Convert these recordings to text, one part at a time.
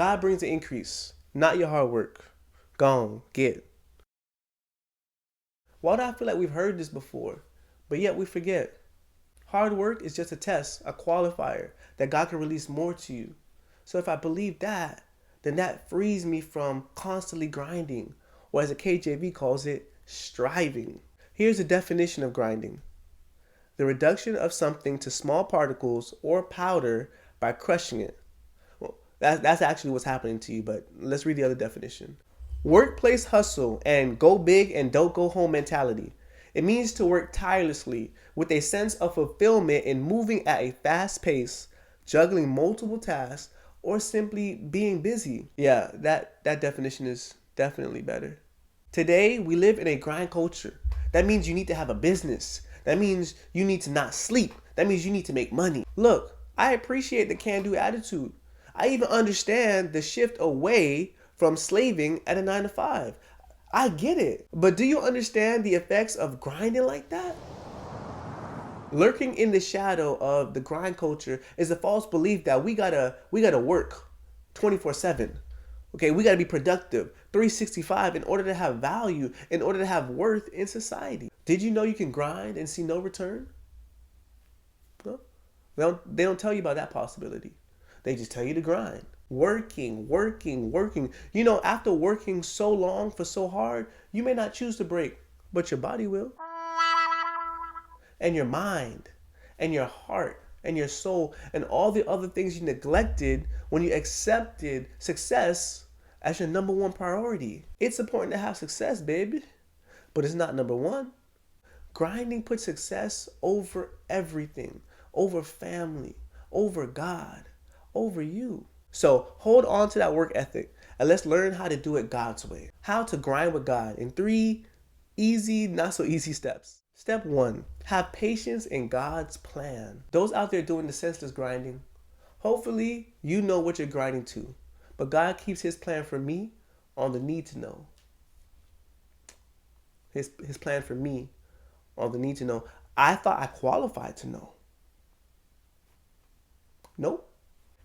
God brings the increase, not your hard work. Gone, get. Why do I feel like we've heard this before, but yet we forget? Hard work is just a test, a qualifier that God can release more to you. So if I believe that, then that frees me from constantly grinding, or as the KJV calls it, striving. Here's the definition of grinding: the reduction of something to small particles or powder by crushing it. Well, that's actually what's happening to you, but let's read the other definition. Workplace hustle and go big and don't go home mentality. It means to work tirelessly with a sense of fulfillment in moving at a fast pace, juggling multiple tasks, or simply being busy. Yeah, that definition is definitely better. Today, we live in a grind culture. That means you need to have a business. That means you need to not sleep. That means you need to make money. Look, I appreciate the can-do attitude. I even understand the shift away from slaving at a 9 to 5. I get it. But do you understand the effects of grinding like that? Lurking in the shadow of the grind culture is the false belief that we gotta work 24/7. Okay, we gotta be productive 365 in order to have value, in order to have worth in society. Did you know you can grind and see no return? No? They don't tell you about that possibility. They just tell you to grind. Working. You know, after working so long for so hard, you may not choose to break, but your body will. And your mind, and your heart, and your soul, and all the other things you neglected when you accepted success as your number one priority. It's important to have success, baby, but it's not number one. Grinding puts success over everything, over family, over God, over you. So hold on to that work ethic and let's learn how to do it God's way. How to grind with God in 3 easy, not so easy steps. Step 1, have patience in God's plan. Those out there doing the senseless grinding, hopefully you know what you're grinding to, but God keeps his plan for me on the need to know. His plan for me on the need to know. I thought I qualified to know. Nope.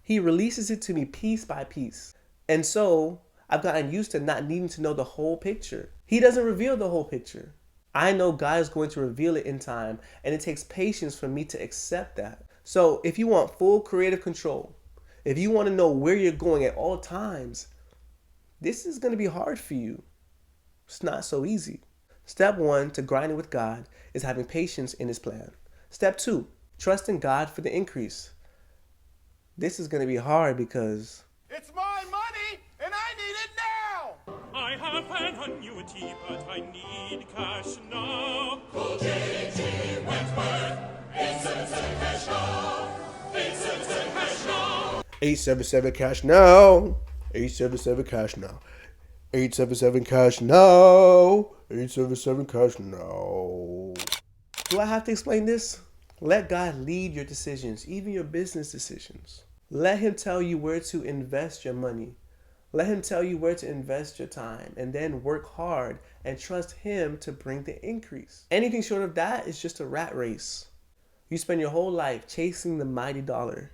He releases it to me piece by piece. And so I've gotten used to not needing to know the whole picture. He doesn't reveal the whole picture. I know God is going to reveal it in time, and it takes patience for me to accept that. So if you want full creative control, if you want to know where you're going at all times, this is going to be hard for you. It's not so easy. Step 1 to grinding with God is having patience in his plan. Step 2, trusting God for the increase. This is going to be hard because it's my money and I need it now. I have an annuity, but I need cash now. Call J.G. Wentworth, 877 cash now. 877 cash now. 877 cash now. 877 cash now. 877 cash now. 877 cash now. Do I have to explain this? Let God lead your decisions, even your business decisions. Let him tell you where to invest your money. Let him tell you where to invest your time, and then work hard and trust him to bring the increase. Anything short of that is just a rat race. You spend your whole life chasing the mighty dollar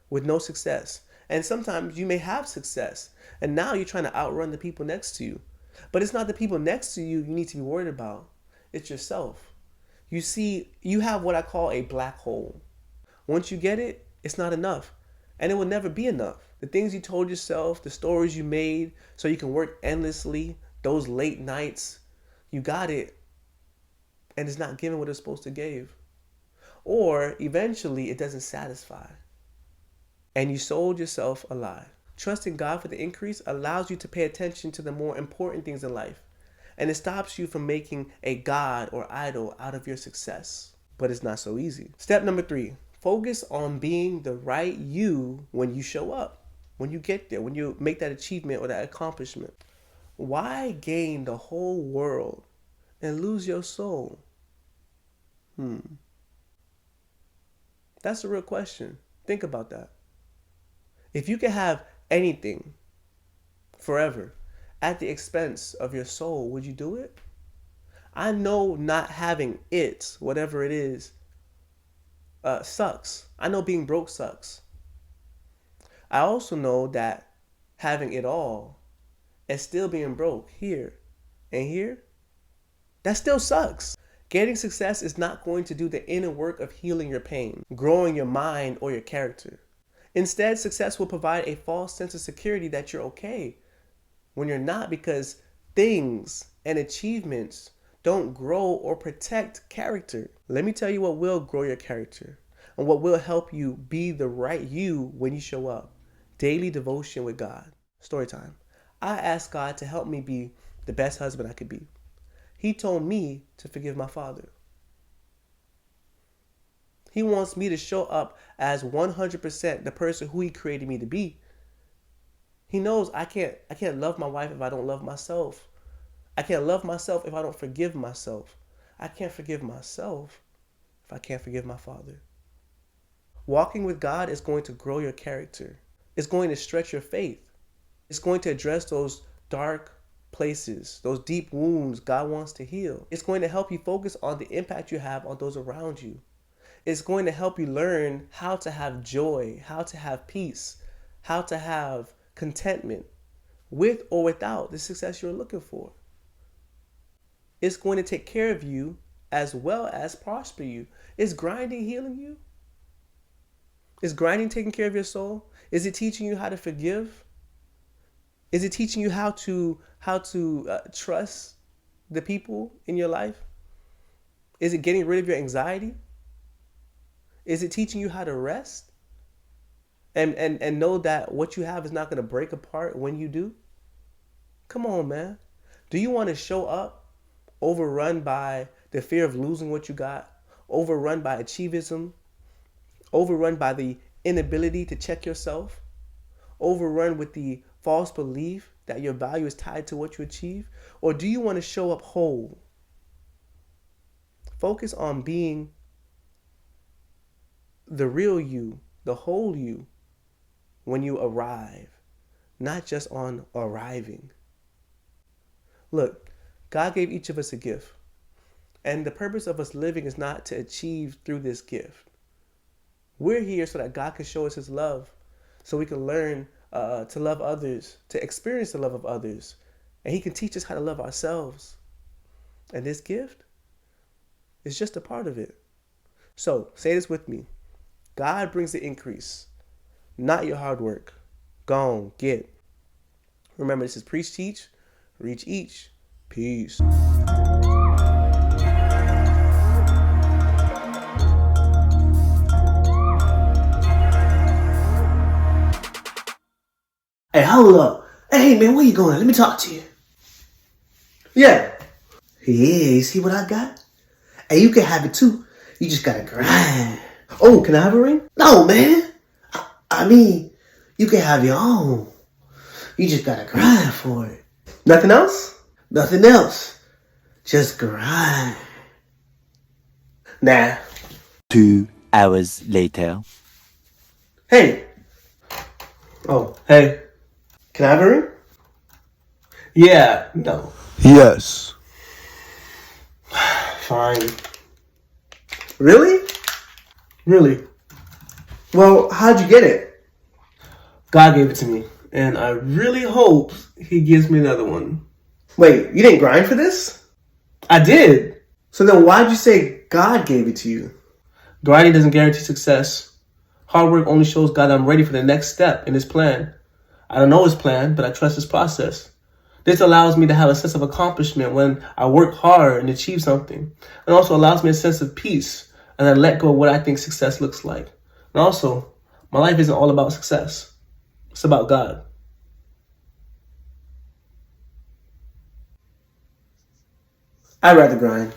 with no success. And sometimes you may have success, and now you're trying to outrun the people next to you. But it's not the people next to you need to be worried about. It's yourself. You see, you have what I call a black hole. Once you get it, it's not enough. And it will never be enough. The things you told yourself, the stories you made so you can work endlessly, those late nights, you got it, and it's not giving what it's supposed to give. Or eventually it doesn't satisfy, and you sold yourself a lie. Trusting God for the increase allows you to pay attention to the more important things in life, and it stops you from making a god or idol out of your success. But it's not so easy. Step number 3, focus on being the right you when you show up, when you get there, when you make that achievement or that accomplishment. Why gain the whole world and lose your soul? That's a real question. Think about that. If you could have anything forever at the expense of your soul, would you do it? I know not having it, whatever it is, sucks. I know being broke sucks. I also know that having it all and still being broke here and here, that still sucks. Gaining success is not going to do the inner work of healing your pain, growing your mind or your character. Instead, success will provide a false sense of security that you're okay when you're not, because things and achievements don't grow or protect character. Let me tell you what will grow your character and what will help you be the right you when you show up. Daily devotion with God. Story time. I asked God to help me be the best husband I could be. He told me to forgive my father. He wants me to show up as 100% the person who he created me to be. He knows I can't love my wife if I don't love myself. I can't love myself if I don't forgive myself. I can't forgive myself if I can't forgive my father. Walking with God is going to grow your character. It's going to stretch your faith. It's going to address those dark places, those deep wounds God wants to heal. It's going to help you focus on the impact you have on those around you. It's going to help you learn how to have joy, how to have peace, how to have contentment with or without the success you're looking for. It's going to take care of you as well as prosper you. Is grinding healing you? Is grinding taking care of your soul? Is it teaching you how to forgive? Is it teaching you how to trust the people in your life? Is it getting rid of your anxiety? Is it teaching you how to rest? And know that what you have is not going to break apart when you do? Come on, man. Do you want to show up overrun by the fear of losing what you got? Overrun by achievism? Overrun by the inability to check yourself? Overrun with the false belief that your value is tied to what you achieve? Or do you want to show up whole? Focus on being the real you, the whole you, when you arrive, not just on arriving. Look, God gave each of us a gift, and the purpose of us living is not to achieve through this gift. We're here so that God can show us his love, so we can learn to love others, to experience the love of others, and he can teach us how to love ourselves. And this gift is just a part of it. So say this with me. God brings the increase, not your hard work. Go on, get. Remember, this is Preach, Teach, Reach Each. Peace. Hey, hold up. Hey, man, where you going? Let me talk to you. Yeah. Yeah, you see what I got? Hey, you can have it too. You just gotta grind. Oh, can I have a ring? No, man. I mean, you can have your own. You just gotta grind for it. Nothing else? Nothing else. Just grind. Nah. 2 hours later. Hey. Oh, hey. Can I have a ring? Yeah. No. Yes. Fine. Really? Really? Well, how'd you get it? God gave it to me, and I really hope he gives me another one. Wait, you didn't grind for this? I did. So then why'd you say God gave it to you? Grinding doesn't guarantee success. Hard work only shows God I'm ready for the next step in his plan. I don't know his plan, but I trust his process. This allows me to have a sense of accomplishment when I work hard and achieve something. It also allows me a sense of peace and I let go of what I think success looks like. And also, my life isn't all about success. It's about God. I'd rather grind.